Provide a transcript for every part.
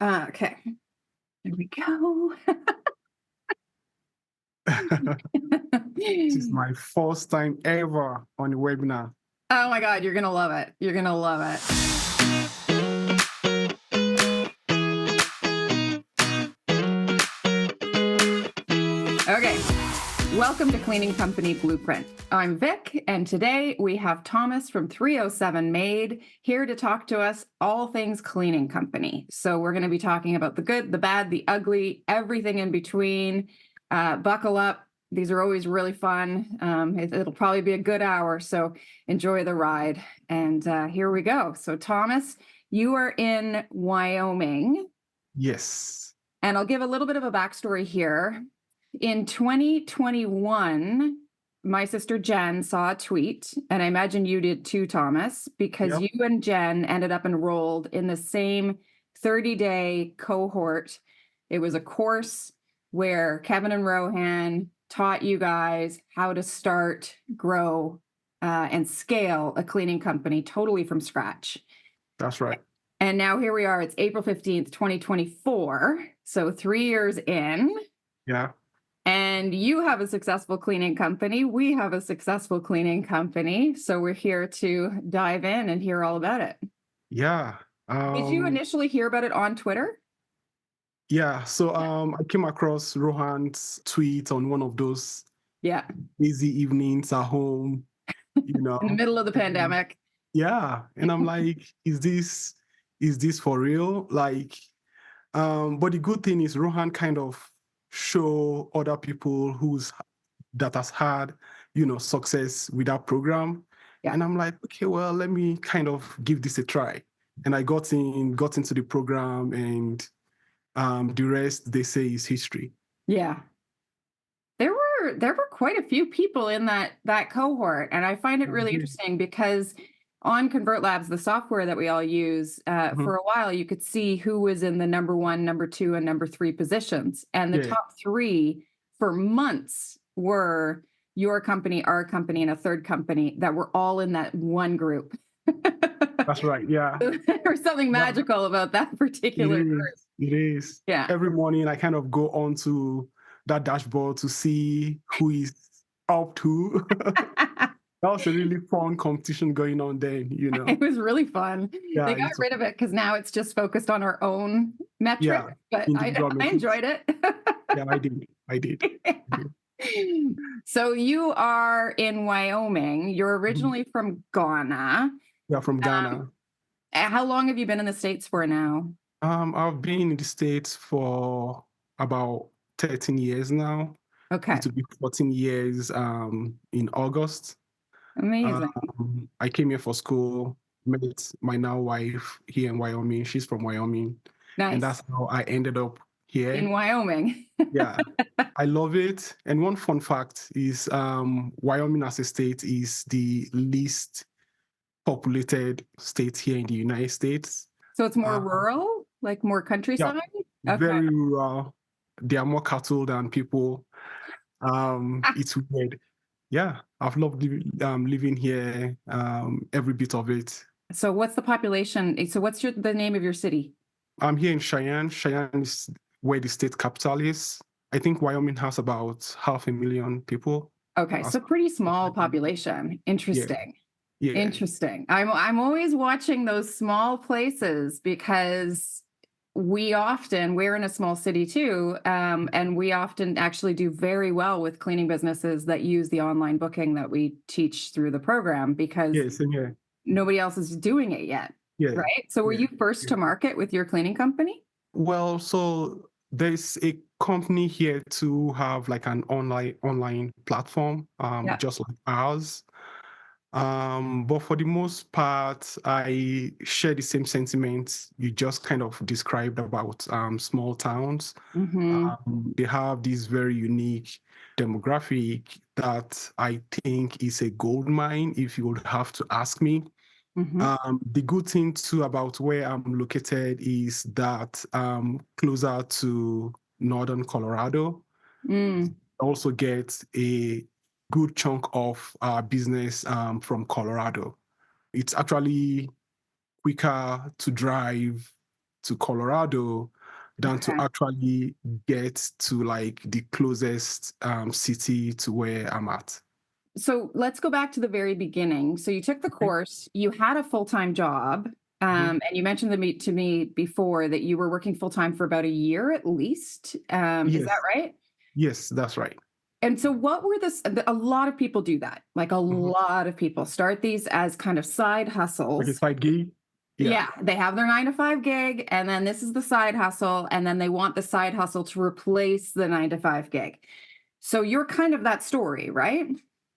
Okay, here we go. This is my first time ever on a webinar. Oh my God, you're gonna love it. You're gonna love it. Okay, welcome to Cleaning Company Blueprint. I'm Vic, and today we have Thomas from 307 Made here to talk to us all things cleaning company. So we're going to be talking about the good, the bad, the ugly, everything in between. Buckle up. These are always really fun. It'll probably be a good hour, so enjoy the ride. And here we go. So Thomas, you are in Wyoming. Yes. And I'll give a little bit of a backstory here. In 2021, my sister Jen saw a tweet, and I imagine you did too, Thomas, because Yep. you and Jen ended up enrolled in the same 30-day cohort. It was a course where Kevin and Rohan taught you guys how to start, grow, and scale a cleaning company totally from scratch. That's right. And now here we are. It's April 15th, 2024. So 3 years in. Yeah. And you have a successful cleaning company. We have a successful cleaning company. So we're here to dive in and hear all about it. Yeah. Did you initially hear about it on Twitter? Yeah. So I came across Rohan's tweet on one of those Yeah. busy evenings at home, In the middle of the and pandemic. yeah. And I'm like, is this for real? Like, but the good thing is Rohan kind of show other people that has had, success with that program. Yeah. And I'm like, okay, well, let me kind of give this a try. And I got into the program, and the rest, they say, is history. Yeah. There were quite a few people in that cohort, and I find it really Mhm. interesting because on ConvertLabs, the software that we all use, Mhm. for a while you could see who was in the number 1, number 2, and number 3 positions, and the Yeah, top 3 for months were your company, our company, and a third company that were all in that one group. that's right. Yeah. There's something Yeah, magical about that it particular group. is. It is. Yeah. Every morning I kind of go onto that dashboard to see who is up to. That was a really fun competition going on then. It was really fun. Yeah, They got rid of it because now it's just focused on our own yeah, metrics, but individual I metrics. enjoyed it. Yeah, I did. I did. I did. So you are in Wyoming. You're Mhm. originally from Ghana. Yeah, from Ghana. How long have you been in the States for now? I've been in the States for about 13 years now. Okay, It will be 14 years in August. amazing. I came here for school, met my now wife here in Wyoming. She's from Wyoming. And Nice. that's how I ended up In here. Wyoming. Yeah, I love it. And one fun fact is Wyoming as a state is the least populated state here in the United States. So it's more Uh, rural, like more yeah, countryside? Okay. very rural. There are more cattle than people. It's weird. Yeah, I've loved living here, every bit of it. So what's the population? So what's the name of your city? I'm here in Cheyenne. Cheyenne is where the state capital is. I think Wyoming has about 500,000 people. Okay, As- so pretty small population. Yeah, Interesting. yeah, Interesting. I'm always watching those small places because we're in a small city too, and we often actually do very well with cleaning businesses that use the online booking that we teach through the program because yeah, same here. nobody else is doing it yet, Yeah, right? So were yeah, you first yeah. to market with your cleaning company? Well, so there's a company here to have like an online platform, Yeah. just like ours. But for the most part, I share the same sentiments you just kind of described about small towns. Mm-hmm. They have this very unique demographic that I think is a gold mine, if you would have to ask me. Mm-hmm. The good thing too about where I'm located is that closer to northern Colorado. Mm. Also get a good chunk of our business from Colorado. It's actually quicker to drive to Colorado than to Okay. actually get to like the closest city to where I'm at. So let's go back to the very beginning. So you took the Okay. course, you had a full-time job, Mhm. and you mentioned to me before that you were working full-time for about a year at least. Is that Yes, right? yes, that's right. And so what were a lot of people do that. Like a Mhm. lot of people start these as kind of side Like a hustles. side gig. Yeah, Yeah, they have their 9 to 5 gig, and then this is the side hustle, and then they want the side hustle to replace the 9 to 5 gig. So you're kind of that story, right?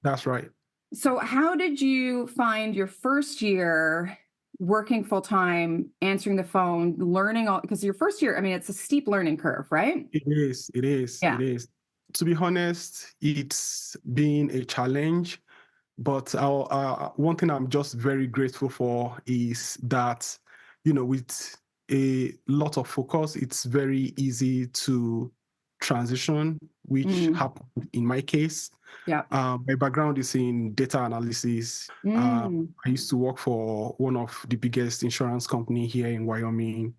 that's right. So how did you find your first year working full time, answering the phone, learning all, because your first year, I mean, it's a steep learning curve, right? It is, it is, Yeah. it is. To be honest, it's been a challenge, but one thing I'm just very grateful for is that, with a lot of focus, it's very easy to transition, which Mm, happened in my case. yeah. My background is in data analysis. Mm, I used to work for one of the biggest insurance company here in Wyoming,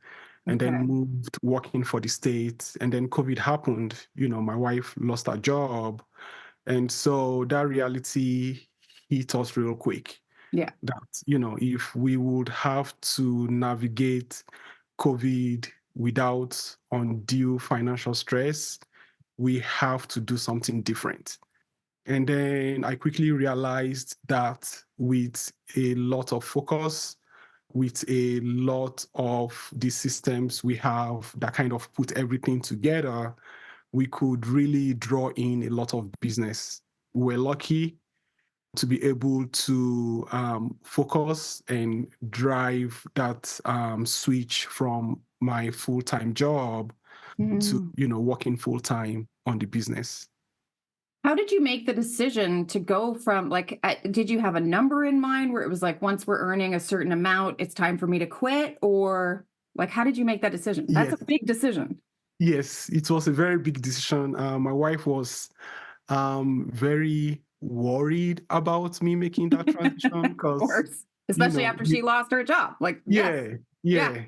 and then okay. moved working for the state. And then COVID happened. My wife lost her job, and so that reality hit us real quick. Yeah. That if we would have to navigate COVID without undue financial stress, we have to do something different. And then I quickly realized that with a lot of focus, with a lot of the systems we have that kind of put everything together, we could really draw in a lot of business. We're lucky to be able to focus and drive that switch from my full-time job to, Mm. working full-time on the business. How did you make the decision to go from like, did you have a number in mind where it was like, once we're earning a certain amount, it's time for me to quit? Or like, how did you make that decision? That's a Yes. big decision. Yes, it was a very big decision. My wife was very worried about me making that transition Of because, course, especially after she lost her job. Like, yes. yeah, Yeah. yeah.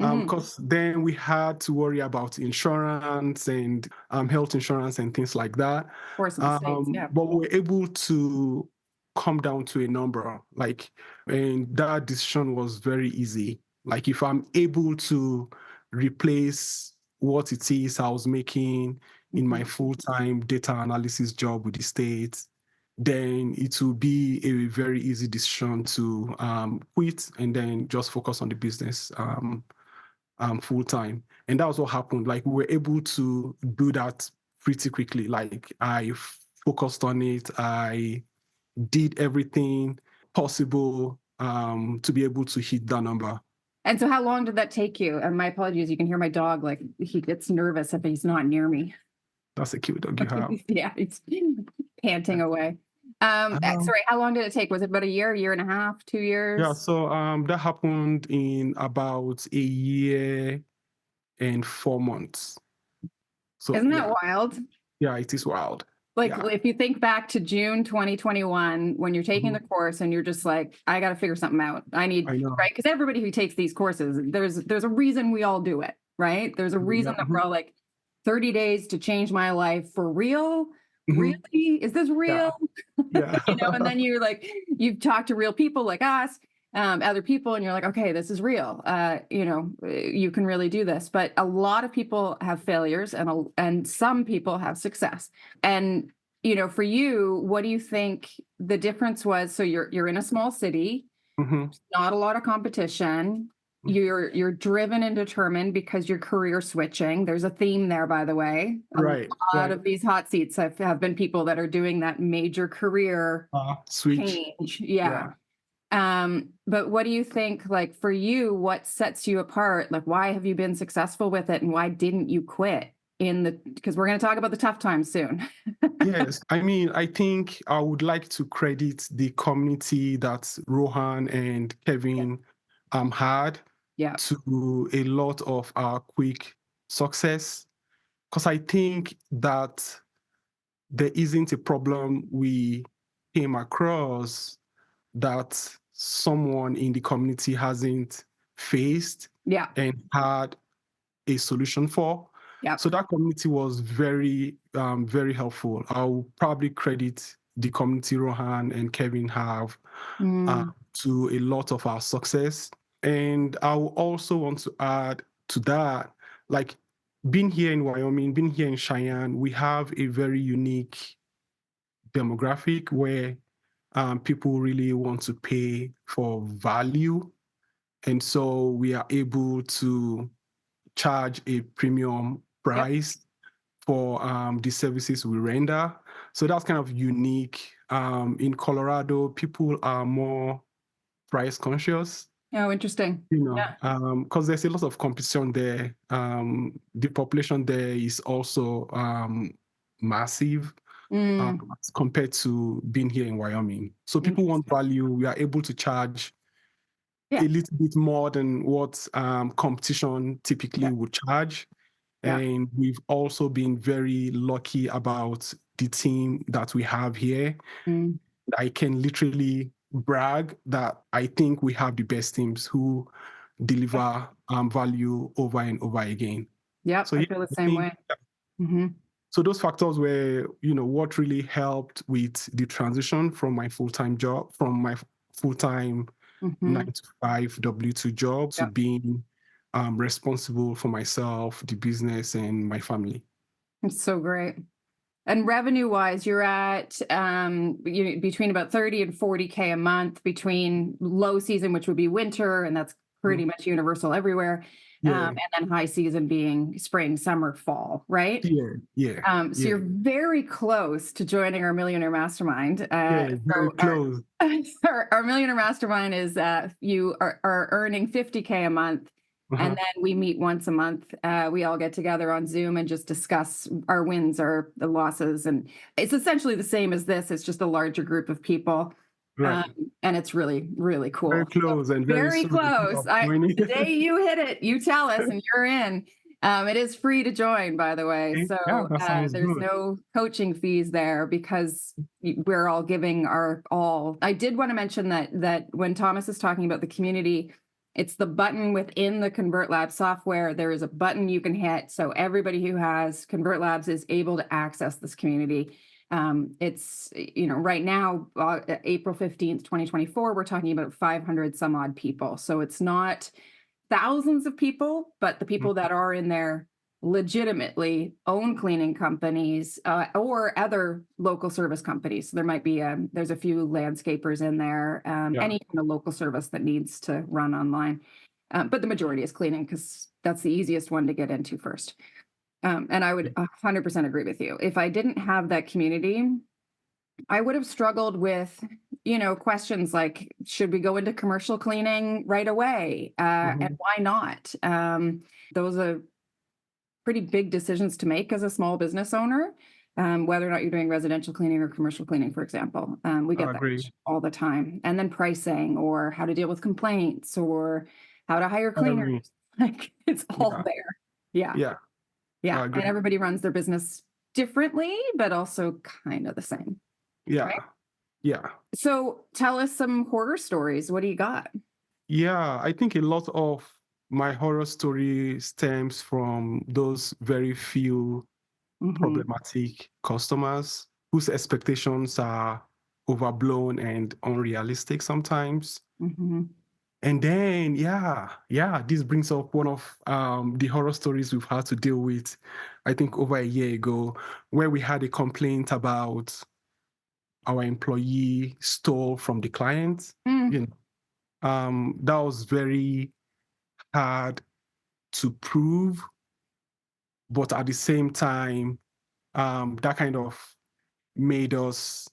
Mhm. Because then we had to worry about insurance and health insurance and things like that. Of course, in the States, yeah. But we were able to come down to a number, like, and that decision was very easy. Like, if I'm able to replace what it is I was making in my Mhm. full-time data analysis job with the state, then it will be a very easy decision to quit and then just focus on the business full time. And that was what happened. Like, we were able to do that pretty quickly. Like, I focused on it. I did everything possible to be able to hit that number. And so how long did that take you? And my apologies, you can hear my dog, like, he gets nervous if he's not near me. That's a cute dog you have. Yeah, he's panting away. Um, Sorry, how long did it take? Was it about a year and a half, 2 yeah, years? so that happened in about a year and 4 months. So Isn't that yeah, wild? yeah, it is wild. Like, Yeah. if you think back to June 2021, when you're taking the Mhm. course and you're just like, "I gotta figure something out. I need" I know. right? Because everybody who takes these courses, there's a reason we all do it, right? There's a reason Yeah. that we're all like, "30 days to change my life for real? Mhm. Really? Is this Yeah. real?" Yeah. And then you're like, you've talked to real people like us, other people, and you're like, okay, this is real. You can really do this. But a lot of people have failures, and some people have success. And for you, what do you think the difference was? So you're in a small city, Mhm. not a lot of competition. You're driven and determined because you're career switching. There's a theme there, by the way. A Right, lot right. of these hot seats have been people that are doing that major career Switch. change. Yeah. Yeah. But what do you think, like for you, what sets you apart? Like, why have you been successful with it, and why didn't you quit because we're going to talk about the tough times soon. Yes. I mean, I think I would like to credit the community that Rohan and Yeah. Kevin had Yeah. to a lot of our quick success. Because I think that there isn't a problem we came across that someone in the community hasn't faced. Yeah. and had a solution for. Yeah. So that community was very, very helpful. I'll probably credit the community Rohan and Kevin have Mm. to a lot of our success. And I will also want to add to that, like being here in Wyoming, being here in Cheyenne, we have a very unique demographic where people really want to pay for value. And so we are able to charge a premium Yep. price for the services we render. So that's kind of unique. In Colorado, people are more price conscious, Oh, interesting. Yeah. because there's a lot of competition there. The population there is also massive Mm. as compared to being here in Wyoming. So people want Interesting. value. We are able to charge Yeah. a little bit more than what competition typically Yeah. would charge. Yeah. And we've also been very lucky about the team that we have here. Mm. I can literally brag that I think we have the best teams who Yep. deliver value over and over again. Yep. So I yeah, feel the I same think way. Hmm. so those factors were, what really helped with the transition from my full-time job, from my full-time Hmm. 9 to 5 W2 job to Yep. being responsible for myself, the business, and my family. It's so great. And revenue wise, you're at between about 30 and 40K a month between low season, which would be winter, and that's Mhm. pretty much universal everywhere. Yeah, And then high season being spring, summer, fall, right? yeah, yeah, So yeah, you're very close to joining our Millionaire Mastermind. yeah, very So our, close. our Millionaire Mastermind is you are earning 50K a month. And Uh-huh. then we meet once a month. We all get together on Zoom and just discuss our wins or the losses. And it's essentially the same as this. It's just a larger group of people. Um, Right. and it's really, really Very cool. So close and very very soon people close. are joining. The day you hit it, you tell us and you're in. It is free to join, by the way. Okay. So Yeah, that sounds there's good. no coaching fees there because we're all giving our all. I did want to mention that when Thomas is talking about the community, it's the button within the ConvertLabs software. There is a button you can hit. So everybody who has ConvertLabs is able to access this community. It's, right now, April 15th, 2024, we're talking about 500 some odd people. So it's not thousands of people, but the Mhm. people that are in there legitimately own cleaning companies or other local service companies. So there might be there's a few landscapers in there, Yeah, any kind of local service that needs to run online. But the majority is cleaning because that's the easiest one to get into first. And I would 100% agree with you. If I didn't have that community, I would have struggled with, questions like, should we go into commercial cleaning right away? And mhm. why not? Those are pretty big decisions to make as a small business owner, whether or not you're doing residential cleaning or commercial cleaning, for example. We I get that agree. all the time. And then pricing or how to deal with complaints or how to hire I cleaners. agree. Like it's all Yeah, there. Yeah. yeah, Yeah. I And agree. everybody runs their business differently, but also kind of the same. Yeah, Right. yeah, So tell us some horror stories. What do you got? yeah. I think a lot of my horror story stems from those very few Hmm. problematic customers whose expectations are overblown and unrealistic sometimes. Hmm. And then, yeah, this brings up one of the horror stories we've had to deal with, I think, over a year ago, where we had a complaint about our employee stole from the client. Mm. You that was very hard to prove, but at the same time, that kind of made us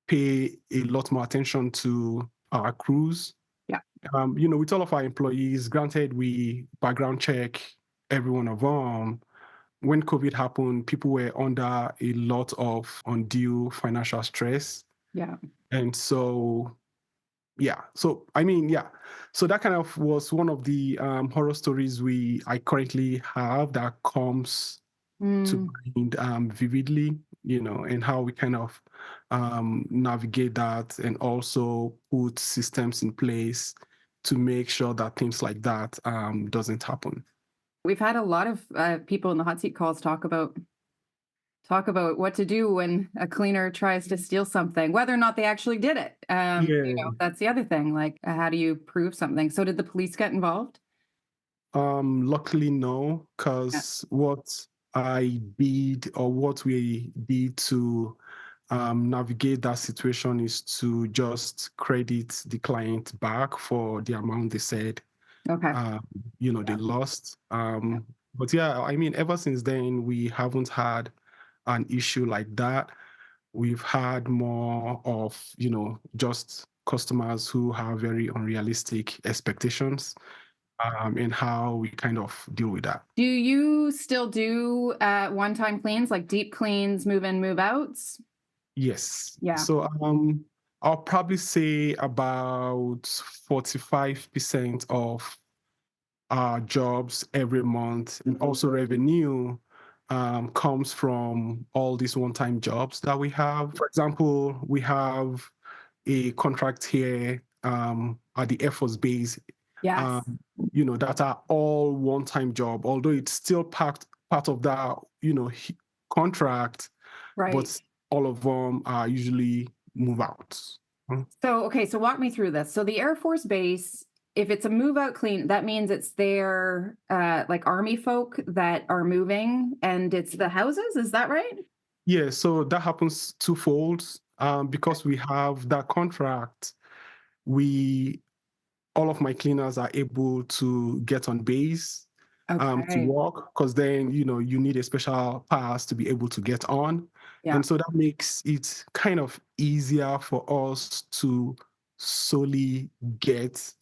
pay a lot more attention to our crews. Yeah. With all of our employees, granted, we background check every one of them. When COVID happened, people were under a lot of undue financial stress. Yeah. And so, yeah. So, I mean, yeah. So that kind of was one of the horror stories I currently have that comes to Mm. mind vividly, and how we kind of navigate that and also put systems in place to make sure that things like that doesn't happen. We've had a lot of people in the hot seat calls talk about what to do when a cleaner tries to steal something, whether or not they actually did it. Yeah. That's the other thing. Like, how do you prove something? So, did the police get involved? Luckily, no, Yeah. because what I did or what we did to navigate that situation is to just credit the client back for the amount they said, Okay. um, they Yeah. lost. Yeah. But yeah, I mean, ever since then, we haven't had an issue like that. We've had more of, just customers who have very unrealistic expectations, and how we kind of deal with that. Do you still do one-time cleans, like deep cleans, move in, move outs? Yes. Yeah. So I'll probably say about 45% of our jobs every month and also revenue comes from all these one-time jobs that we have. For example, we have a contract here at the Air Force Base, Yes. um, that are all one-time job, although it's still part of that, contract, Right. but all of them are usually move out. Mm. So, okay, so walk me through this. So, the Air Force Base, if it's a move out clean, that means it's their like army folk that are moving and it's the houses. Is that right? Yeah, so that happens twofold. Because we have that contract, we all of my cleaners are able to get on base to Okay. work, because then you need a special pass to be able to get on, Yeah. and so that makes it kind of easier for us to solely get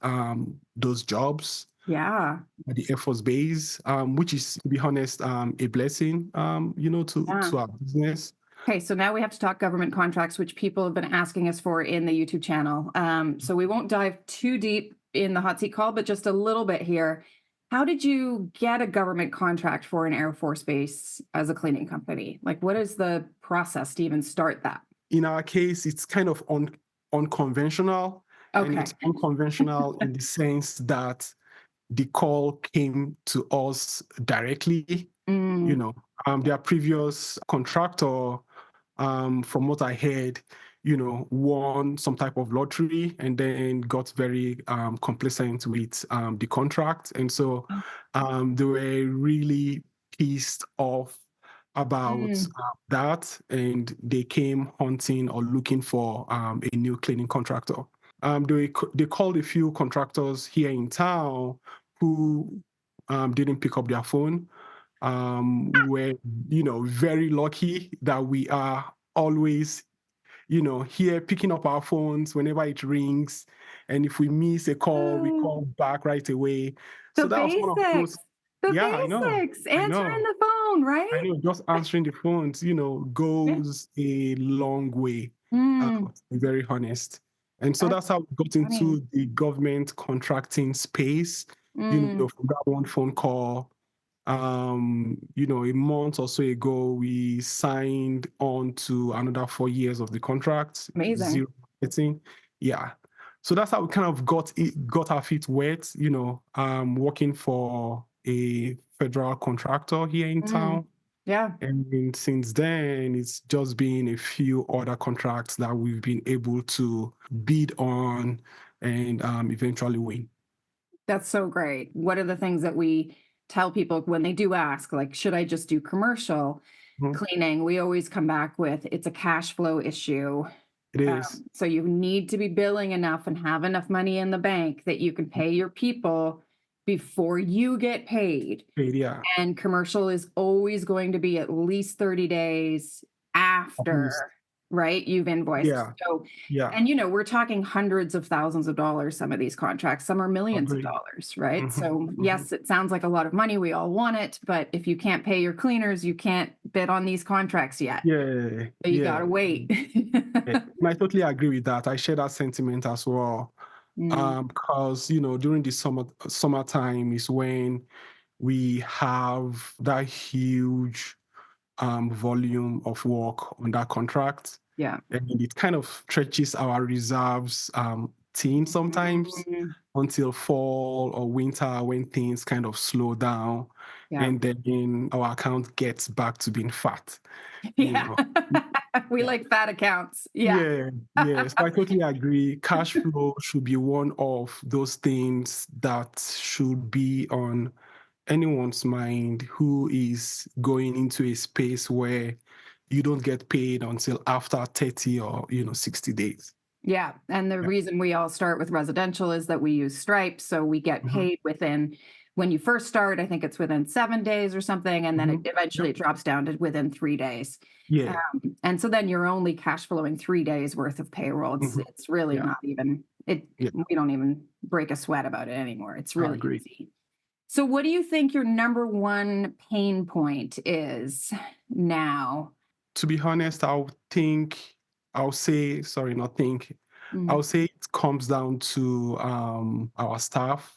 those jobs Yeah. at the Air Force Base, which is, to be honest, a blessing, Yeah. to our business. Okay, so now we have to talk government contracts, which people have been asking us for in the YouTube channel. So we won't dive too deep in the hot seat call, but just a little bit here. How did you get a government contract for an Air Force base as a cleaning company? Like, what is the process to even start that? In our case, it's kind of unconventional, and Okay. it's unconventional in the sense that the call came to us directly. You Mm, know, their previous contractor, from what I heard, won some type of lottery and then got very complacent with the contract. And so they were really pissed off about mm, that. And they came hunting or looking for a new cleaning contractor. They called a few contractors here in town who didn't pick up their phone. We're, very lucky that we are always, here picking up our phones whenever it rings. And if we miss a call, we mm. call back right away. The So that was one of those. basics. The Yeah, basics. I Answering know, the phone, I right? know. Just answering the phones, Yeah. goes a long way, Mm, to be very honest. And so that's that's how we got funny. into the government contracting space, Mm, from that one phone call. A month or so ago, we signed on to another 4 years of the contract, amazing. zero marketing. Yeah. So that's how we kind of got our feet wet, working for a federal contractor here in Mm, town. yeah. And then since then, it's just been a few other contracts that we've been able to bid on and eventually win. That's so great. What are the things that we tell people when they do ask, like, should I just do commercial Mhm. cleaning? We always come back with it's a cash flow issue. It is. So you need to be billing enough and have enough money in the bank that you can pay your people before you get paid. Yeah. And commercial is always going to be at least 30 days At least. after, right? You've invoiced. Yeah. So, Yeah. and we're talking hundreds of thousands of dollars, some of these contracts, some are millions of Agreed. dollars, right? Mhm, So, mhm. yes, it sounds like a lot of money. We all want it, but if you can't pay your cleaners, you can't bid on these contracts yet. Yeah, So you got yeah, to wait. yeah. And I totally agree with that. I share that sentiment as well. Mm, Because during the summertime is when we have that huge volume of work on that contract, yeah. and it kind of stretches our reserves 15 sometimes Mm, until fall or winter when things kind of slow down, yeah. and then our account gets back to being fat, you Yeah. know. We Yeah. like fat accounts. Yeah. Yeah, yeah. So I totally agree. Cash flow should be one of those things that should be on anyone's mind who is going into a space where you don't get paid until after 30 or 60 days. Yeah. And the Yeah. reason we all start with residential is that we use Stripe. So we get Hmm. paid within, when you first start, I think it's within 7 days or something. And then Hmm. it eventually Yep. it drops down to within 3 days. Yeah. And so then you're only cash flowing 3 days worth of payroll. It's Hmm. it's really Yeah. not even it. Yeah. We don't even break a sweat about it anymore. It's I really agree. easy. So what do you think your number one pain point is now? To be honest, I'll say, sorry, not think, I'll Mm, say it comes down to our staff,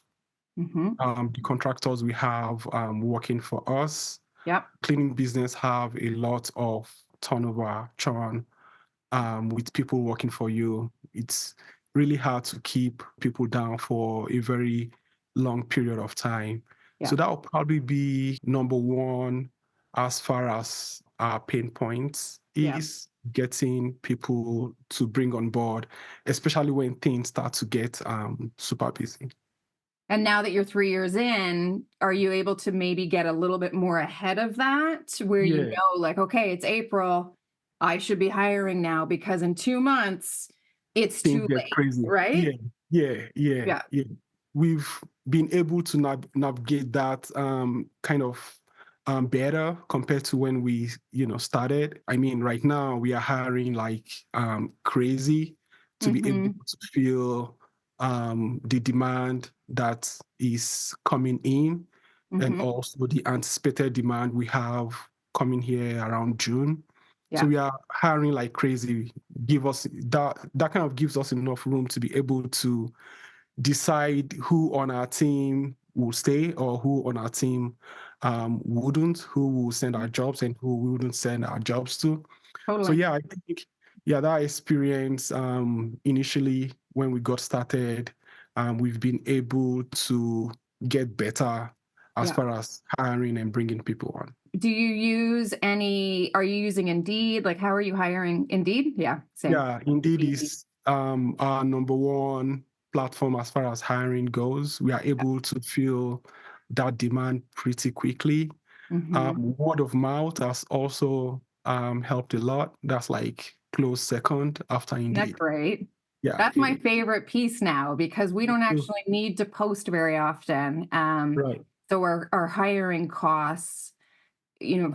mm-hmm. the contractors we have working for us. Yep. Cleaning business have a lot of turnover, churn, with people working for you. It's really hard to keep people down for a very long period of time. So Yeah. that will probably be number one as far as our pain points Yeah. is getting people to bring on board, especially when things start to get super busy. And now that you're 3 years in, are you able to maybe get a little bit more ahead of that where you Yeah, know, like, okay, it's April, I should be hiring now because in 2 months it's things too get late, crazy. right? Yeah, yeah, yeah, Yeah. yeah. We've been able to navigate that kind of better compared to when we, started. I mean, right now we are hiring like crazy to be able Mm-hmm. to feel the demand that is coming in, and Mm-hmm. also the anticipated demand we have coming here around June. So Yeah. we are hiring like crazy. Give us that kind of gives us enough room to be able to decide who on our team will stay or who on our team wouldn't, who will send our jobs and who we wouldn't send our jobs to. So Totally. yeah, I think that experience initially when we got started, we've been able to get better as Yeah. far as hiring and bringing people on. Are you using Indeed? Like, how are you hiring? Indeed? Yeah, same. Yeah, Indeed Easy. is our number one platform as far as hiring goes. We are able to fill that demand pretty quickly. Mm-hmm. Word of mouth has also helped a lot. That's like close second after Isn't that Indeed. great? Yeah, That's it my is. favorite piece now because we don't Mm. actually need to post very often. Right. So our hiring costs,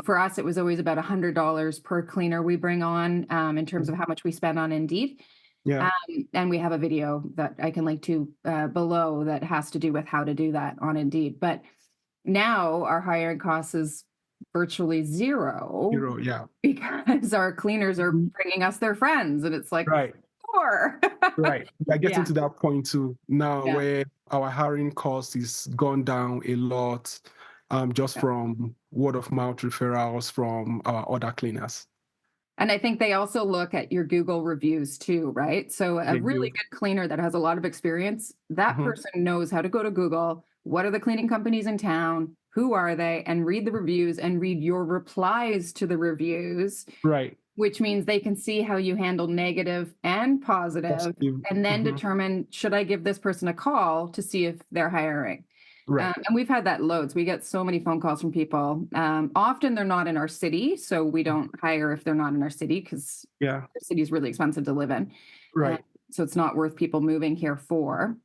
for us, it was always about $100 per cleaner we bring on, in terms of Mhm. how much we spend on Indeed. Yeah. Um, and we have a video that I can link to below that has to do with how to do that on Indeed. But now our hiring cost is virtually zero Hero. Yeah. because our cleaners are Mhm. bringing us their friends, and it's like, Right. sure. Right. We are getting Yeah, to that point too now yeah, where our hiring cost is gone down a lot, just yeah. from word of mouth referrals from our other cleaners. And I think they also look at your Google reviews too, right? So a They really do. good cleaner that has a lot of experience, that Hmm. person knows how to go to Google. What are the cleaning companies in town? Who are they? And read the reviews and read your replies to the reviews, Right. which means they can see how you handle negative and positive, Positive. and then Hmm. determine, should I give this person a call to see if they're hiring? Right. And we've had that loads. We get so many phone calls from people. Often they're not in our city, so we don't hire if they're not in our city because Yeah. the city is really expensive to live in. Uh, Right. so it's not worth people moving here for.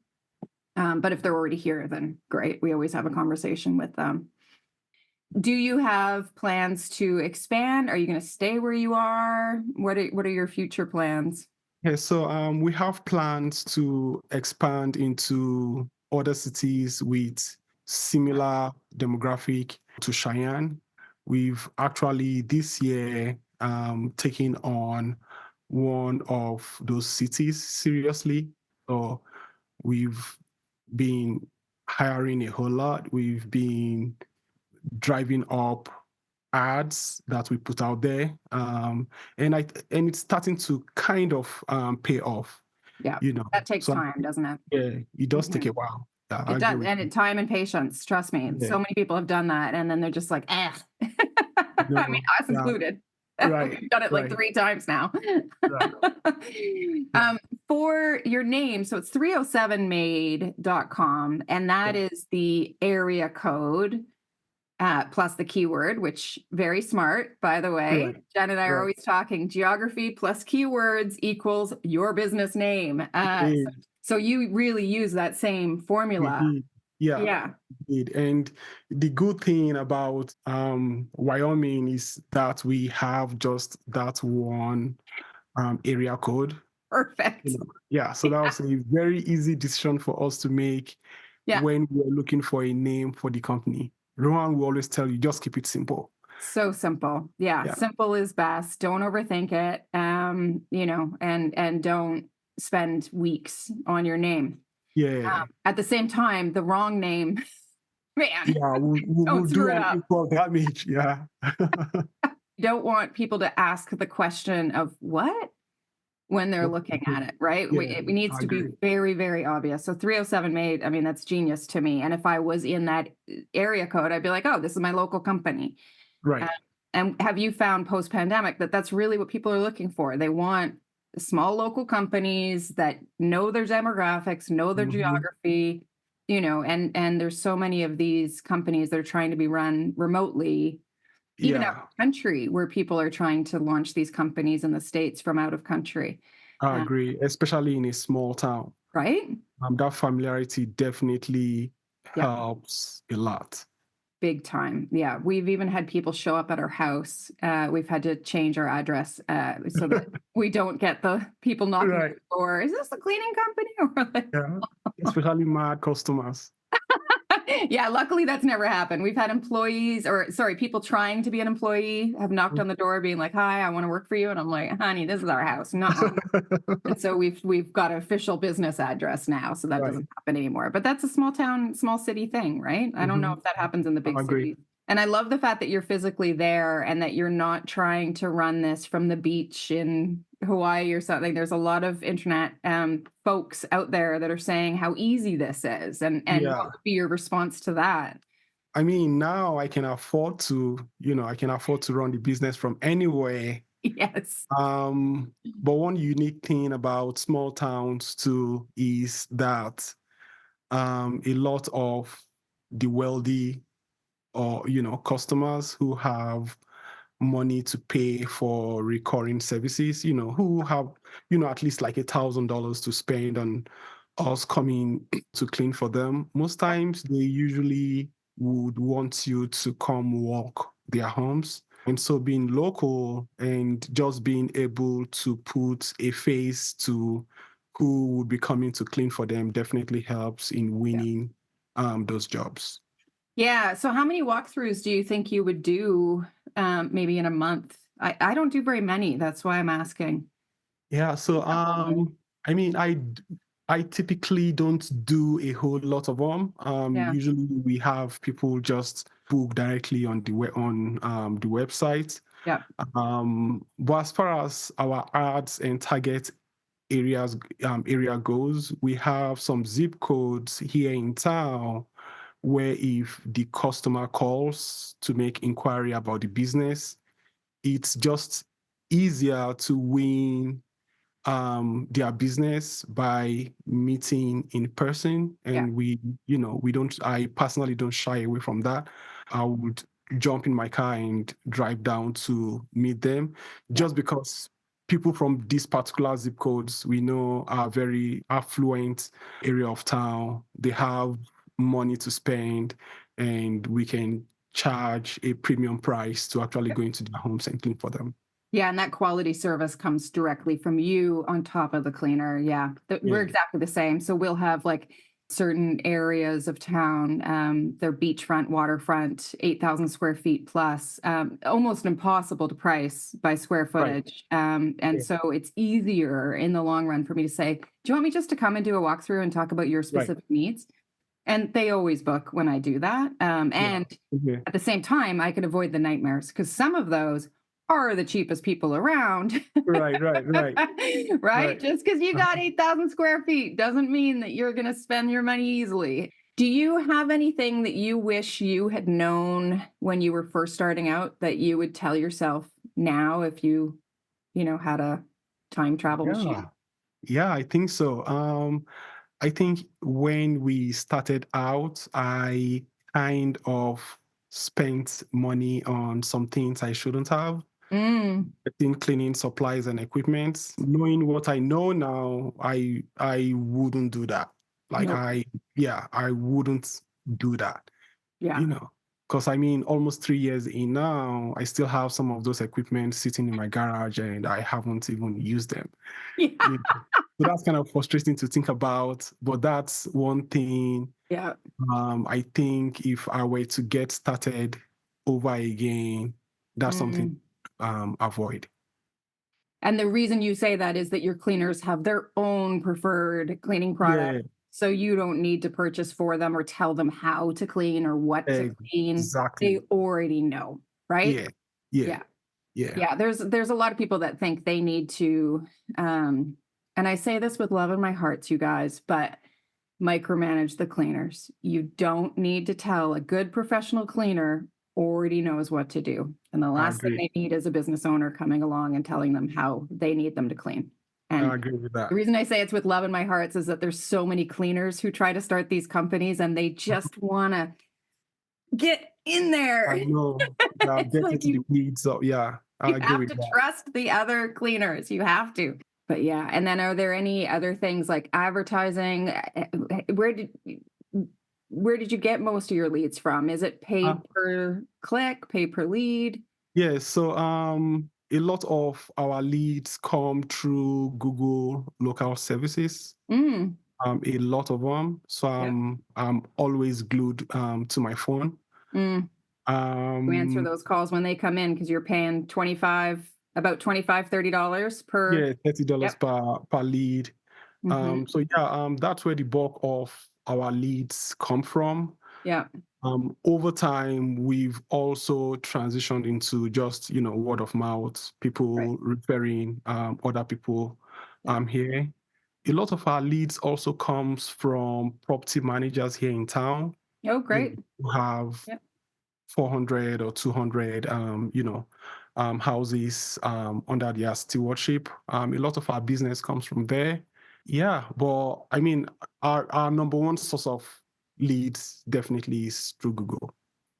But if they're already here, then great. We always have a conversation with them. Do you have plans to expand? Are you going to stay where you are? What are your future plans? Yeah. So we have plans to expand into other cities with similar demographic to Cheyenne. We've actually this year taken on one of those cities seriously. So we've been hiring a whole lot. We've been driving up ads that we put out there, and it's starting to kind of pay off. Yeah. you know. That takes So time, doesn't it? yeah, it does take Mhm. a while. Yeah, I It agree does. with And you. time and patience, trust me. Yeah, So many people have done that and then they're just like, eh. I mean, no, us yeah, included. right, We've done it like right, 3 times now. right, right, Um, for your name, so it's 307made.com, and that yeah, is the area code plus the keyword, which very smart, by the way. right, Jen and I are right. always talking geography plus keywords equals your business name. Indeed, So you really use that same formula. indeed. Yeah, Yeah, indeed. And the good thing about Wyoming is that we have just that one area code. perfect. Yeah, so that was a very easy decision for us to make Yeah, when we were looking for a name for the company. Rohan will always tell you, just keep it simple. so simple. Yeah, Yeah, simple is best. Don't overthink it. And don't spend weeks on your name. yeah, At the same time, the wrong name, man, yeah. We'll don't do screw it up. unequal damage. Yeah, You don't want people to ask the question of what when they're looking at it, right? yeah, It needs I to be agree. very, very obvious. So 307 made, I mean, that's genius to me. And if I was in that area code, I'd be like, oh, this is my local company. Uh, Right. and have you found post pandemic that that's really what people are looking for? They want small local companies that know their demographics, know their Mhm. geography, and there's so many of these companies that are trying to be run remotely, even out Yeah, of country, where people are trying to launch these companies in the States from out of country. I Uh, agree, especially in a small town. right? That familiarity definitely Yep. helps a lot. Big time. Yeah. We've even had people show up at our house. We've had to change our address so that we don't get the people knocking on Right. the door. Is this the cleaning company? Or we're like, Yeah. Especially mad customers. yeah, luckily that's never happened. We've had employees, or sorry, people trying to be an employee have knocked on the door being like, hi, I want to work for you. And I'm like, honey, this is our house. No. And so we've got an official business address now, so that Right. doesn't happen anymore. But that's a small town, small city thing, right? I don't know Mhm. if that happens in the big I agree. cities. And I love the fact that you're physically there and that you're not trying to run this from the beach in Hawaii or something. There's a lot of internet folks out there that are saying how easy this is, and what Yeah. would be your response to that? I mean, now I can afford to, I can afford to run the business from anywhere. Yes. But one unique thing about small towns too is that a lot of the wealthy or customers who have money to pay for recurring services, who have at least like $1,000 to spend on us coming to clean for them. Most times they usually would want you to come walk their homes. And so being local and just being able to put a face to who would be coming to clean for them definitely helps in Yeah. winning those jobs. Yeah. So how many walkthroughs do you think you would do maybe in a month? I don't do very many. That's why I'm asking. Yeah, so Couple, right? I mean, I typically don't do a whole lot of them. Yeah. Usually we have people just book directly on the website. Yeah. But as far as our ads and target area goes, we have some zip codes here in town where if the customer calls to make inquiry about the business, it's just easier to win their business by meeting in person. Yeah. And we don't, I personally don't shy away from that. I would jump in my car and drive down to meet them Yeah. just because people from these particular zip codes we know are very affluent area of town. They have money to spend and we can charge a premium price to actually go into their homes and clean for them. Yeah, and that quality service comes directly from you on top of the cleaner. Yeah, we're Yeah, exactly the same. So we'll have like certain areas of town, they're beachfront, waterfront, 8,000 square feet plus, almost impossible to price by square right. footage. And Yeah, so it's easier in the long run for me to say, do you want me just to come and do a walkthrough and talk about your right. specific needs? And they always book when I do that. Yeah. And Okay. at the same time, I can avoid the nightmares because some of those are the cheapest people around. Right, right, right, Right? right. Just because you got Uh-huh. 8,000 square feet doesn't mean that you're going to spend your money easily. Do you have anything that you wish you had known when you were first starting out that you would tell yourself now if you had a time travel Yeah. machine? Yeah, I think so. I think when we started out, I kind of spent money on some things I shouldn't have. Mm, I think cleaning supplies and equipment. Knowing what I know now, I wouldn't do that. Like nope. yeah, I wouldn't do that. Yeah. You know, because I mean, almost 3 years in now, I still have some of those equipment sitting in my garage, and I haven't even used them. Yeah. You know, so that's kind of frustrating to think about. But that's one thing. Yeah. I think if I were to get started over again, that's something Mm. avoid. And the reason you say that is that your cleaners have their own preferred cleaning product. Yeah, So you don't need to purchase for them or tell them how to clean or what to clean. They exactly. already know, right? Yeah, yeah, Yeah. yeah. Yeah. There's a lot of people that think they need to and I say this with love in my heart, you guys, but micromanage the cleaners. You don't need to tell a good professional cleaner already knows what to do. And the I last thing agree. they need is a business owner coming along and telling them how they need them to clean. I And agree with that. the reason I say it's with love in my heart is that there's so many cleaners who try to start these companies and they just want to get in there. I know. Yeah, It's get like into the weeds. So yeah, I you agree have with to that. trust the other cleaners. You have to. But yeah, and then are there any other things like advertising? Where did you get most of your leads from? Is it Uh, paid per click, pay per lead? yeah, so a lot of our leads come through Google local services. Mm, A lot of them. So yep. I'm always glued to my phone. Mm. You answer Um those calls when they come in because you're paying about 25, $30 per. yeah, $30 Yep. per lead. Hmm. So yeah, that's where the bulk of our leads come from. Yeah. Over time, we've also transitioned into just, word of mouth, Right. people referring other people Yeah. here. A lot of our leads also comes from property managers here in town, Oh, great. who have Yep. 400 or 200, houses under their stewardship. A lot of our business comes from there. Yeah, but I mean, our number one source of leads definitely is through Google.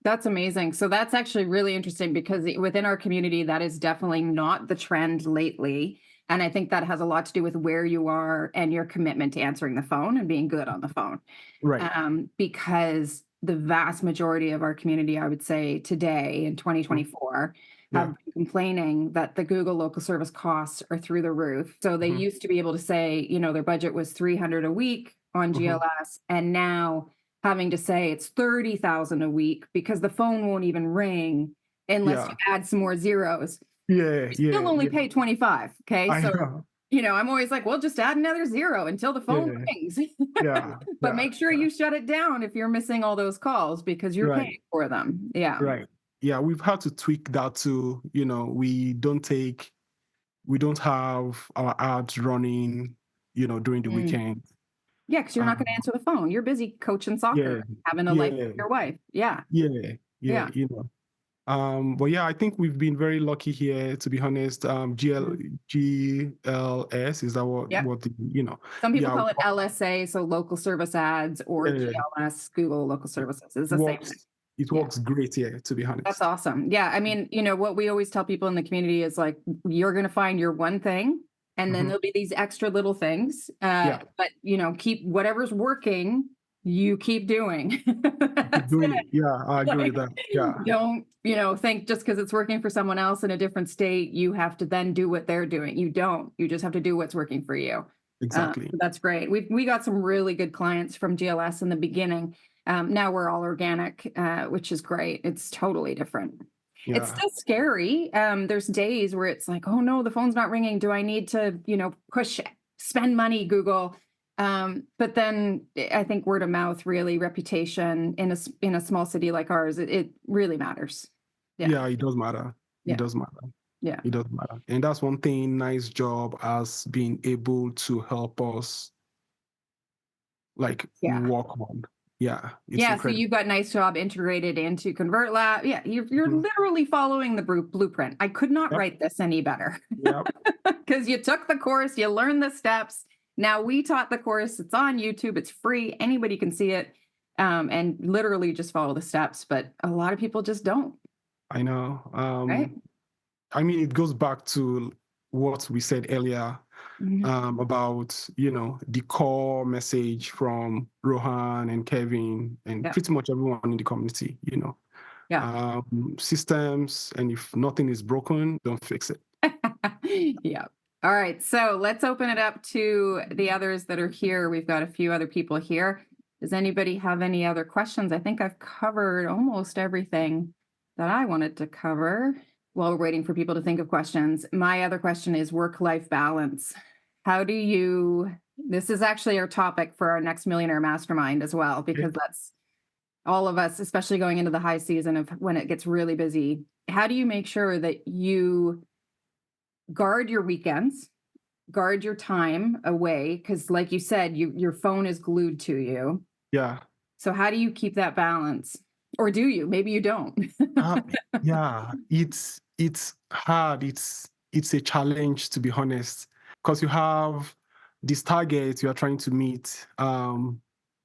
That's amazing. So that's actually really interesting because within our community, that is definitely not the trend lately. And I think that has a lot to do with where you are and your commitment to answering the phone and being good on the phone. Right. Because the vast majority of our community, I would say today in Mm. 2024, Yeah. have been complaining that the Google local service costs are through the roof. So they Hmm. used to be able to say, their budget was 300 a week on Hmm. GLS, and now having to say it's 30,000 a week because the phone won't even ring unless you Yeah. add some more zeros. Yeah. You still Yeah. only Yeah. pay 25. Okay. I So, know. I'm always like, well, just add another zero until the phone Yeah. rings. Yeah. But Yeah. make sure Yeah. you shut it down if you're missing all those calls because you're paying Right. for them. Yeah. Right. Yeah. We've had to tweak that too. We don't have our ads running, during the Mm. weekend. Yeah. Because you're not going to Um, answer the phone. You're busy coaching soccer, yeah. having a life with Yeah. your wife. Yeah. Yeah. Yeah. Yeah. But yeah, I think we've been very lucky here, to be honest. Mhm. GLS, is that Yep. what Some people yeah, call it LSA, so local service ads, or yeah, GLS, Google local services. It's it the same thing. works. It Yeah. works great here, to be That's honest. awesome. Yeah. I mean, what we always tell people in the community is like, you're going to find your one thing, and then Mhm. there'll be these extra little things. Yeah, But, keep whatever's working, you keep doing. keep That's doing it. it. Yeah, I agree with Like, that. Yeah, don't, think just because it's working for someone else in a different state, you have to then do what they're doing. You don't. You just have to do what's working for you. exactly. So that's great. We got some really good clients from GLS in the beginning. Now we're all organic, which is great. It's totally different. It's Yeah, still scary. There's days where it's like, oh no, the phone's not ringing. Do I need to, spend money, Google? But then I think word of mouth, really, reputation in a small city like ours, it really matters. Yeah, yeah, it does matter. It yeah. does matter. Yeah. It doesn't matter. And that's one thing Nice Job has been able to help us like Yeah. work on. Yeah, it's Yeah. So incredible. you've got Nice Job integrated into Convert Lab. Yeah. You're Mhm. literally following the blueprint. I could not Yep, write this any better yep, because you took the course, you learned the steps. Now we taught the course. It's on YouTube. It's free. Anybody can see it. And literally just follow the steps. But a lot of people just don't. I know. Right. I mean, it goes back to what we said earlier Mhm. about, the core message from Rohan and Kevin and Yeah. pretty much everyone in the community. Yeah. Systems, and if nothing is broken, don't fix it. Yeah. All right. So let's open it up to the others that are here. We've got a few other people here. Does anybody have any other questions? I think I've covered almost everything that I wanted to cover. While we're waiting for people to think of questions, my other question is work-life balance. How do you, this is actually our topic for our next Millionaire Mastermind as well, because that's all of us, especially going into the high season of when it gets really busy. How do you make sure that you guard your weekends, guard your time away? Because, like you said, your phone is glued to you. Yeah. So, how do you keep that balance? Or do you? Maybe you don't. Uh, yeah, it's hard. It's a challenge, to be honest, because you have this target you are trying to meet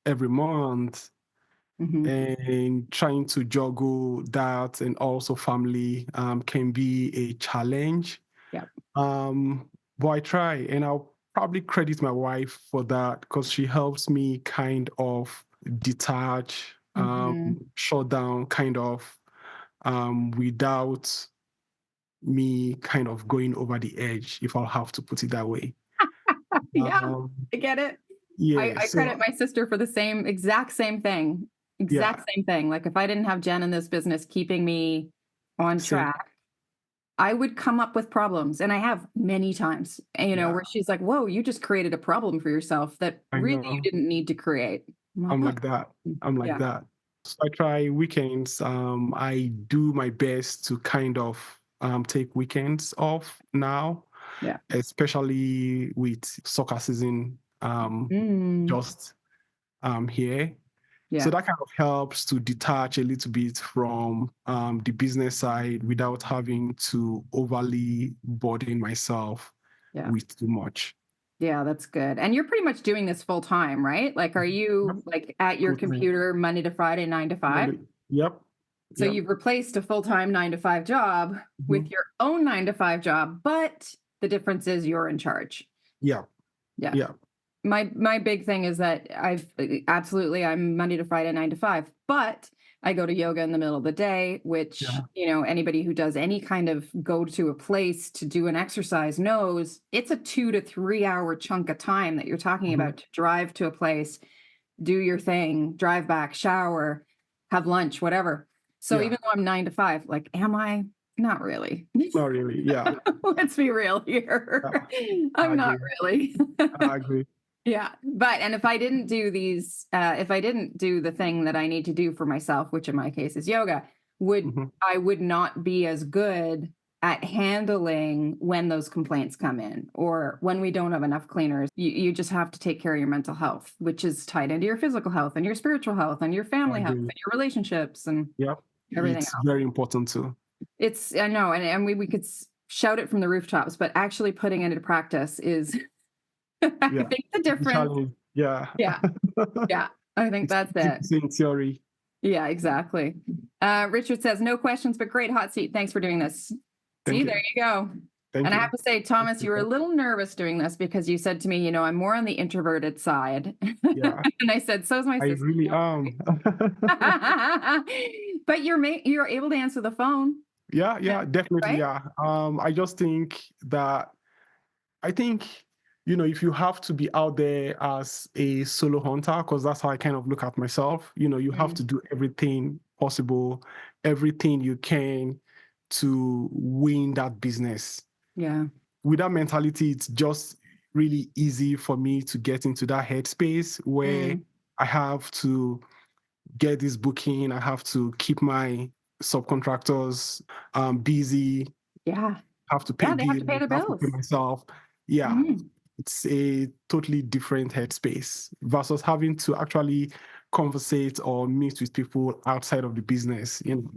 every month, Mhm. and trying to juggle that and also family can be a challenge. Yeah. But I try, and I'll probably credit my wife for that because she helps me kind of detach, Mhm. shut down, kind of, without me kind of going over the edge, if I'll have to put it that way. Yeah, Um, I get it. yeah, I credit so my sister for the exact same thing. Exact yeah, same thing. Like if I didn't have Jen in this business keeping me on same, track, I would come up with problems. And I have many times, yeah, where she's like, whoa, you just created a problem for yourself that I really you know. didn't need to create. I'm like, I'm huh. like that. I'm like Yeah. that. So I try weekends. I do my best to kind of take weekends off now, Yeah. especially with soccer season Mm, just here. So yeah. that kind of helps to detach a little bit from the business side without having to overly burden myself Yeah. with too much. Yeah. That's good. And you're pretty much doing this full time, right? Like, are Yep. you like at your Full time. computer Monday to Friday, 9 to 5? Yep. So Yep. you've replaced a full-time 9 to 5 job with Mhm. your own 9 to 5 job, but the difference is you're in charge. Yeah. Yeah. Yeah. My big thing is that absolutely I'm Monday to Friday 9 to 5, but I go to yoga in the middle of the day, which, Yeah. anybody who does any kind of go to a place to do an exercise knows it's a 2 to 3 hour chunk of time that you're talking Mhm. about to drive to a place, do your thing, drive back, shower, have lunch, whatever. So Yeah. even though I'm 9 to 5, like, am I? Not really. Not really. Yeah. Let's be real here. Yeah. I I'm not agree. really. I agree. Yeah. But, and if I didn't do if I didn't do the thing that I need to do for myself, which in my case is yoga, Mhm. I would not be as good at handling when those complaints come in or when we don't have enough cleaners. You just have to take care of your mental health, which is tied into your physical health and your spiritual health and your I family health agree. and your relationships and Yep. everything It's else. very important too. I know, and we could shout it from the rooftops, but actually putting it into practice is, I Yeah. think, the It's a difference. challenge. Yeah. Yeah. Yeah. I think It's that's easy it. to say in theory. Yeah, exactly. Richard says, no questions, but great hot seat. Thanks for doing this. Thank See, there you. you go. Thank And I you. have to say, Thomas, you were a little nervous doing this because you said to me, I'm more on the introverted side. Yeah. And I said, so's my I sister. really Don't am. worry. But you're able to answer the phone. Yeah, yeah, definitely. Right? Yeah. I just think that I think, if you have to be out there as a solo hunter, because that's how I kind of look at myself, you have Mm, to do everything possible, everything you can to win that business. yeah. With that mentality, it's just really easy for me to get into that headspace where Mm, I have to get this booking, I have to keep my subcontractors busy, yeah. have to pay Yeah, they have to pay bills, their have to pay bills. myself. Yeah, Mhm. it's a totally different headspace versus having to actually conversate or meet with people outside of the business, you know.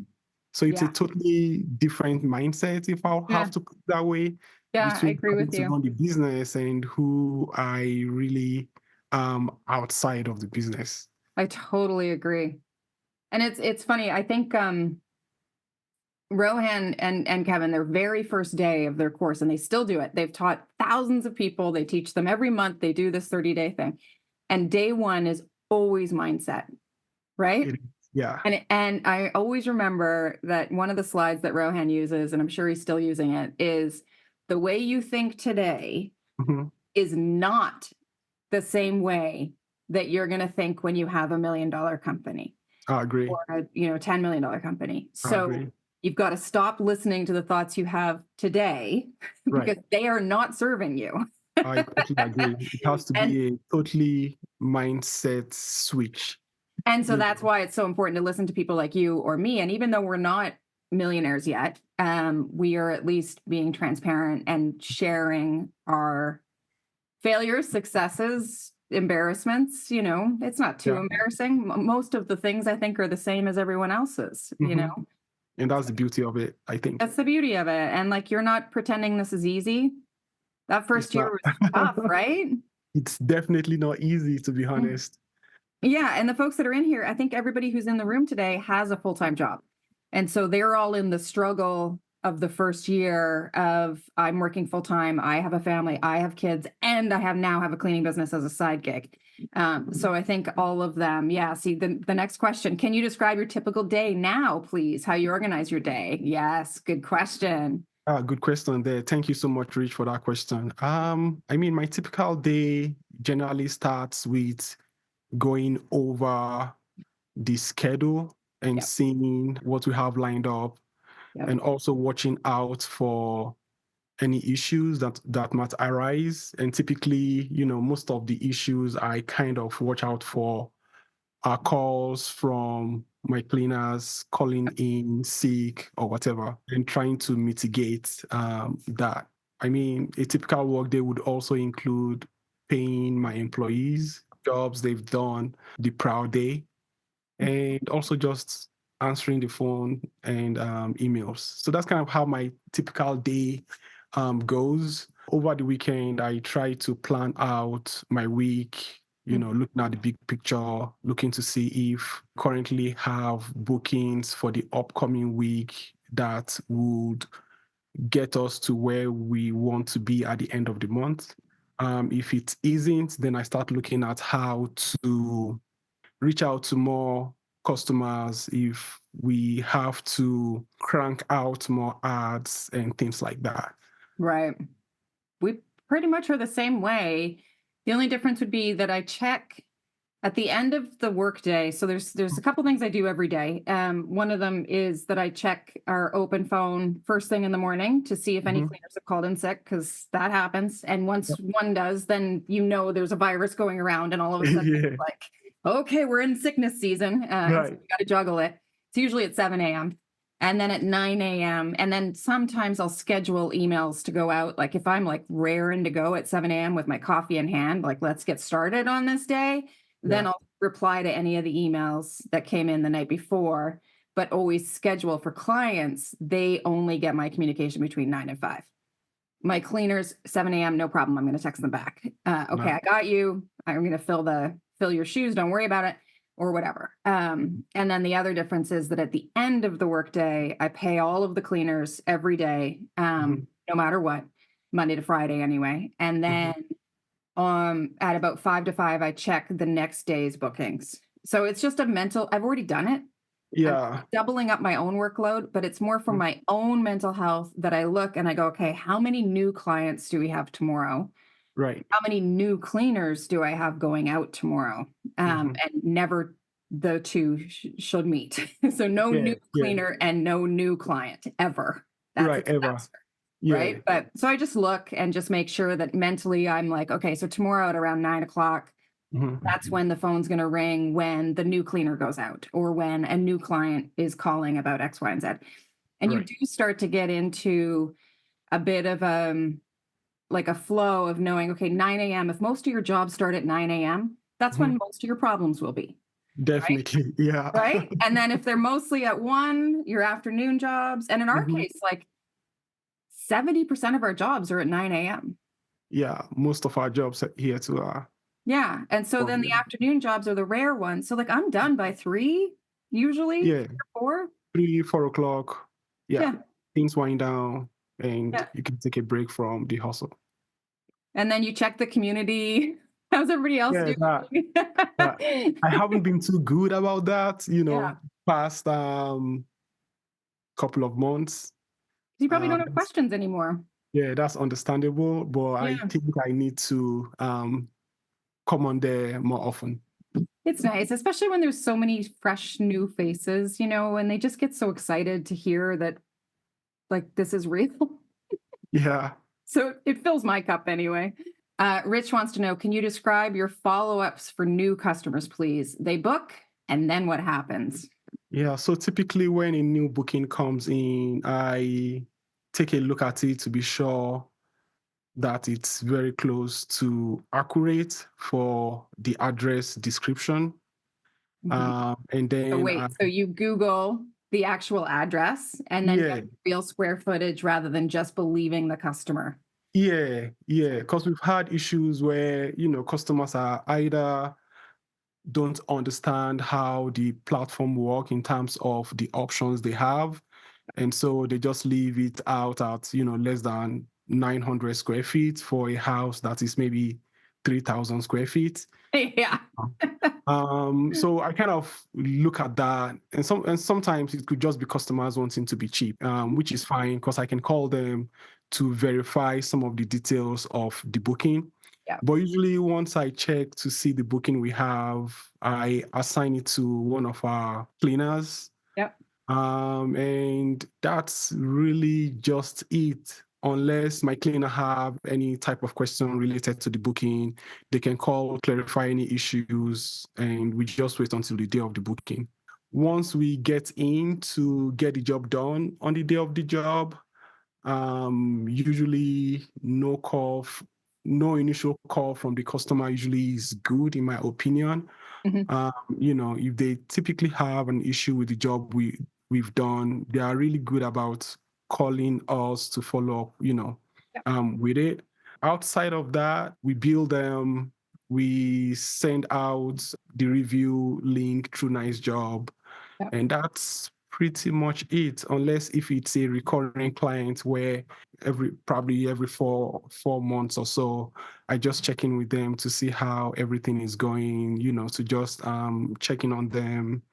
So it's a Yeah. totally different mindset, if I'll Yeah. have to put it that way, Yeah, I between agree having with to you. run the business and who I really am outside of the business. I totally agree. And it's funny. I think Rohan and Kevin, their very first day of their course, and they still do it. They've taught thousands of people. They teach them every month. They do this 30-day thing. And day one is always mindset, right? It, yeah. And I always remember that one of the slides that Rohan uses, and I'm sure he's still using it, is the way you think today Mhm. is not the same way that you're going to think when you have $1 million company I agree. or a $10 million company. I So agree. you've got to stop listening to the thoughts you have today Right. because they are not serving you. I totally agree. It has to and be a totally mindset switch. and so You that's know. why it's so important to listen to people like you or me. And even though we're not millionaires yet, we are at least being transparent and sharing our failures, successes, embarrassments. It's not too Yeah. embarrassing. Most of the things I think are the same as everyone else's. Hmm. And that's the beauty of it, I think. That's the beauty of it. And like, you're not pretending this is easy. That It's first year not. was tough, right? It's definitely not easy, to be Mm. honest. Yeah. And the folks that are in here, I think everybody who's in the room today has a full-time job. And so they're all in the struggle of the first year of I'm working full-time, I have a family, I have kids, and I now have a cleaning business as a side gig. So I think all of them, yeah. See, the next question, can you describe your typical day now, please? How you organize your day? Yes, good question. Good question there. Thank you so much, Rich, for that question. I mean, my typical day generally starts with going over the schedule and Yep, seeing what we have lined up, yep. and also watching out for any issues that might arise. And typically, most of the issues I kind of watch out for are calls from my cleaners calling in sick or whatever, and trying to mitigate that. I mean, a typical work day would also include paying my employees jobs they've done the prior day, and also just answering the phone and emails. So that's kind of how my typical day goes. Over the weekend, I try to plan out my week, looking at the big picture, looking to see if currently have bookings for the upcoming week that would get us to where we want to be at the end of the month. If it isn't, then I start looking at how to reach out to more customers, if we have to crank out more ads and things like that. Right. We pretty much are the same way. The only difference would be that I check at the end of the workday. So there's a couple things I do every day. One of them is that I check our open phone first thing in the morning to see if any Mhm. cleaners have called in sick, because that happens. And once Yep. one does, then there's a virus going around, and all of a sudden it's Yeah, like, okay, we're in sickness season, and so right. we got to juggle it. It's usually at 7 a.m. and then at 9 a.m. And then sometimes I'll schedule emails to go out. Like if I'm like raring to go at 7 a.m. with my coffee in hand, like let's get started on this day, then Yeah, I'll reply to any of the emails that came in the night before, but always schedule for clients. They only get my communication between 9 and 5. My cleaners, 7 a.m., no problem. I'm going to text them back. Okay, no. I got you. I'm going to fill your shoes. Don't worry about it, or whatever. And then the other difference is that at the end of the workday, I pay all of the cleaners every day, Mhm. no matter what, Monday to Friday anyway. And Mhm. then at about 5 to 5, I check the next day's bookings. So it's just a mental, I've already done it. I'm Yeah. doubling up my own workload, but it's more for Mhm. my own mental health that I look and I go, okay, how many new clients do we have tomorrow? Right. How many new cleaners do I have going out tomorrow? Mhm. And never the two should meet. So no Yeah, new yeah. cleaner and no new client ever. That's a Right, ever. disaster. Yeah. Right. But so I just look and just make sure that mentally I'm like, okay, so tomorrow at around 9 o'clock, that's Mhm. when the phone's going to ring when the new cleaner goes out or when a new client is calling about X, Y, and Z. And you Right. do start to get into a bit of like a flow of knowing, okay, 9 a.m. If most of your jobs start at 9 a.m., that's when Mhm. most of your problems will be. Right. Definitely. Yeah. Right. And then if they're mostly at 1, your afternoon jobs, and in our Mhm. case, like 70% of our jobs are at 9 a.m. Yeah. Most of our jobs here too are. Yeah. And so then the afternoon jobs are the rare ones. So like I'm done by 3, usually Yeah. 4. 3, 4 o'clock. Yeah. Yeah. Things wind down and Yeah. you can take a break from the hustle. And then you check the community. How's everybody else Yeah, doing? that I haven't been too good about that, Yeah. past couple of months. You probably don't have Um, questions anymore. yeah, that's understandable, but I Yeah. think I need to come on there more often. It's nice, especially when there's so many fresh new faces, and they just get so excited to hear that like this is real. Yeah. So it fills my cup anyway. Rich wants to know, can you describe your follow-ups for new customers, please? They book, and then what happens? Yeah. So typically when a new booking comes in, I take a look at it to be sure that it's very close to accurate for the address description. Mhm. And So then, wait, so you Google the actual address and then yeah, get real square footage rather than just believing the customer. yeah, because we've had issues where, customers are either don't understand how the platform work in terms of the options they have. And so they just leave it out at, less than 900 square feet for a house that is maybe 3,000 square feet. Yeah. So I kind of look at that, and sometimes it could just be customers wanting to be cheap, which is fine because I can call them to verify some of the details of the booking. Yeah. But usually, once I check to see the booking we have, I assign it to one of our cleaners, Yep. and that's really just it. Unless my cleaner have any type of question related to the booking, they can call, clarify any issues, and we just wait until the day of the booking. Once we get in to get the job done on the day of the job, usually no initial call from the customer usually is good in my opinion. Mhm. If they typically have an issue with the job we've done, they are really good about calling us to follow up, Yep. with it. Outside of that, we build them, we send out the review link through Nice Job, Yep. and that's pretty much it. Unless if it's a recurring client where probably every four months or so, I just check in with them to see how everything is going, to just check in on them,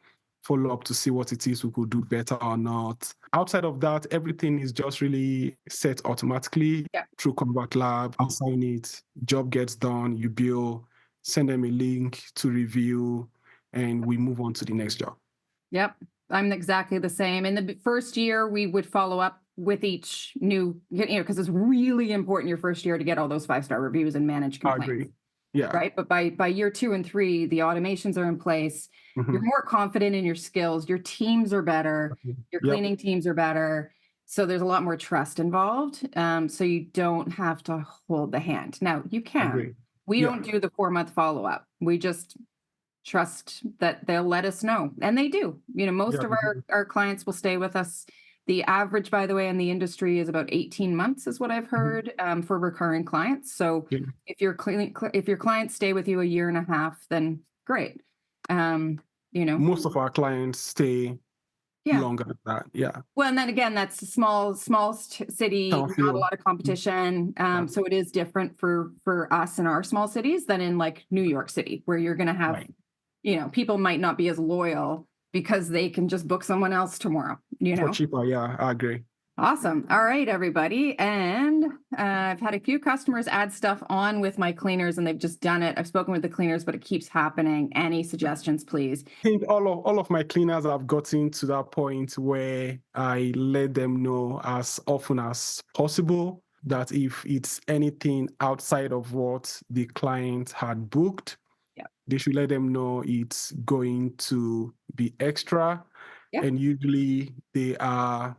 follow up to see what it is we could do better or not. Outside of that, everything is just really set automatically Yep. through Combat Lab. Assign it, job gets done, you bill, send them a link to review, and we move on to the next job. Yep. I'm exactly the same. In the first year, we would follow up with each new, because it's really important your first year to get all those 5-star reviews and manage I complaints. agree. Yeah. Right. But by year 2 and 3, the automations are in place. You're Mhm. more confident in your skills. Your teams are better. Your Yep. cleaning teams are better. So there's a lot more trust involved. So you don't have to hold the hand. Now you can. Agree. We Yeah. don't do the 4-month follow up. We just trust that they'll let us know. And they do. Yeah. Most of our clients will stay with us. The average, by the way, in the industry is about 18 months, is what I've Mhm. heard, for recurring clients. So Yeah. if your clients stay with you a year and a half, then great. Um, you know, Most of our clients stay yeah. longer than that. Yeah. Well, and then again, that's a small city, Town not a feel. lot of competition. Yeah. So it is different for us in our small cities than in like New York City, where you're going to have, Right. people might not be as loyal because they can just book someone else tomorrow. For cheaper. Yeah. I agree. Awesome. All right, everybody. And I've had a few customers add stuff on with my cleaners and they've just done it. I've spoken with the cleaners, but it keeps happening. Any suggestions, please? I think all of my cleaners have gotten to that point where I let them know as often as possible that if it's anything outside of what the client had booked, Yeah. they should let them know it's going to be extra. Yeah. And usually they are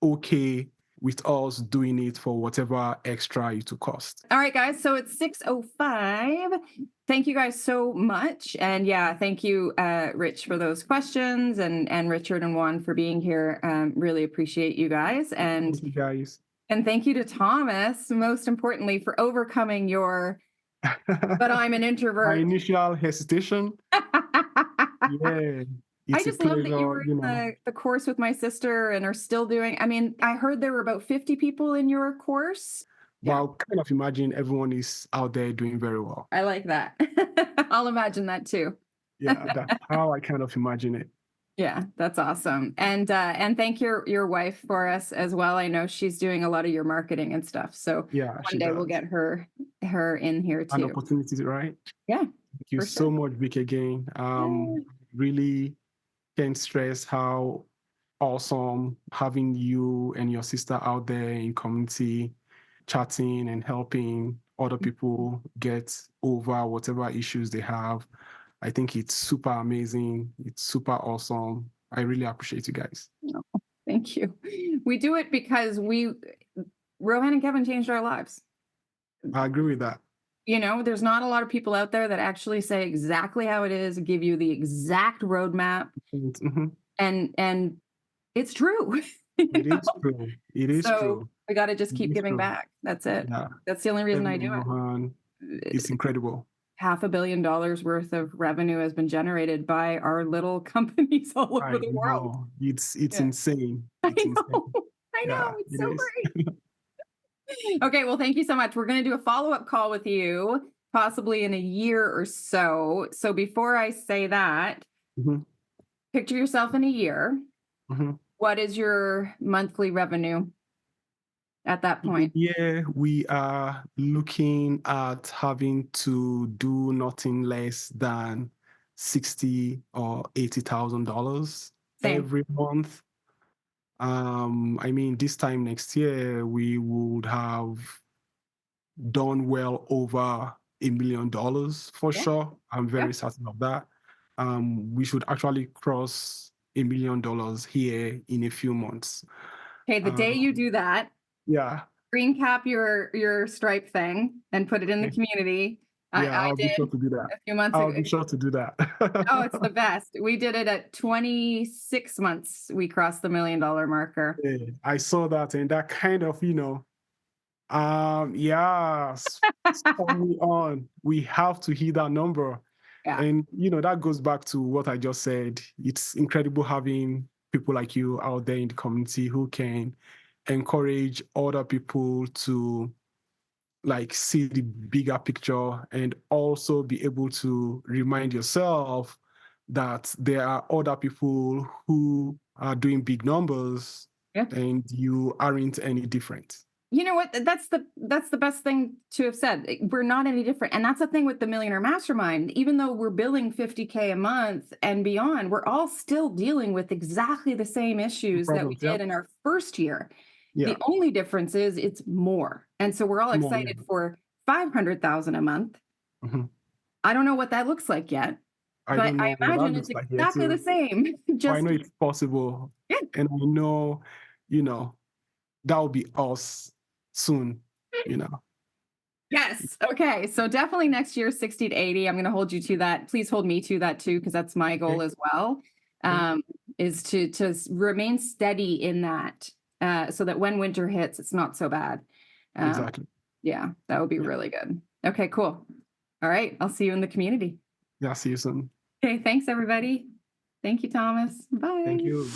okay with us doing it for whatever extra it will cost. All right, guys. So it's 6:05. Thank you guys so much. And yeah, thank you, Rich, for those questions, and Richard and Juan for being here. Really appreciate you guys. And Thank you guys. and thank you to Thomas, most importantly, for overcoming your, but I'm an My introvert. initial hesitation. Yeah, I it's a just love that you pleasure, were in the course with my sister and are still doing. I mean, I heard there were about 50 people in your course. Yeah. Well, kind of imagine everyone is out there doing very well. I like that. I'll imagine that too. Yeah, that's how I kind of imagine it. Yeah, that's awesome. And thank your wife for us as well. I know she's doing a lot of your marketing and stuff. So Yeah, one she day does. we'll get her in here An too. opportunity, right? Yeah. Thank you for so sure. much, Vic, again. Really can't stress how awesome having you and your sister out there in community chatting and helping other people get over whatever issues they have. I think it's super amazing. It's super awesome. I really appreciate you guys. Thank you. We do it because Rohan and Kevin changed our lives. I agree with that. You know, there's not a lot of people out there that actually say exactly how it is, give you the exact roadmap, Mhm. and it's true. It is true. It is So true. we got to just It keep is giving true. back. That's it. Yeah. That's the only reason I Kevin do and it. Rohan, it's incredible. $500 million worth of revenue has been generated by our little companies all over the world. Know. It's Yeah. insane. I It's know. insane. I know. Yeah, It's it so is. great. Okay, well, thank you so much. We're going to do a follow-up call with you, possibly in a year or so. So before I say that, Mhm, picture yourself in a year. mhm. What is your monthly revenue at that point? Yeah, we are looking at having to do nothing less than $60,000 or $80,000 Same. every month. I mean, this time next year, we would have done well over $1 million for Yeah. sure. I'm Yeah. very certain of that. We should actually cross $1 million here in a few months. Okay, the day you do that, Yeah, green cap your Stripe thing and put it in the community. yeah, I I'll be sure did to do that. a few months I'll ago. be sure to do that. Oh, it's the best. We did it at 26 months. We crossed the $1 million marker. Yeah, I saw that, and that kind of, yeah, spur me on. We have to hit that number. Yeah. And, that goes back to what I just said. It's incredible having people like you out there in the community who can encourage other people to see the bigger picture and also be able to remind yourself that there are other people who are doing big numbers. Yeah. And you aren't any different. You know what? That's the best thing to have said. We're not any different. And that's the thing with the Millionaire Mastermind. Even though we're billing $50K a month and beyond, we're all still dealing with exactly the same issues that we did in our first year. Yeah. The only difference is it's more. And so we're all excited for 500,000 a month. Mhm. I don't know what that looks like yet, I but don't know I what that imagine looks it's like yet, exactly the too. same. But I Just know it's possible. Yeah. And I know, that will be us soon, Yes. Okay. So definitely next year, 60 to 80. I'm going to hold you to that. Please hold me to that too, because that's my goal as well. Is to remain steady in that, so that when winter hits, it's not so bad. Exactly. Yeah, that would be really good. Okay, cool. All right. I'll see you in the community. Yeah, see you soon. Okay. Thanks, everybody. Thank you, Thomas. Bye. Thank you.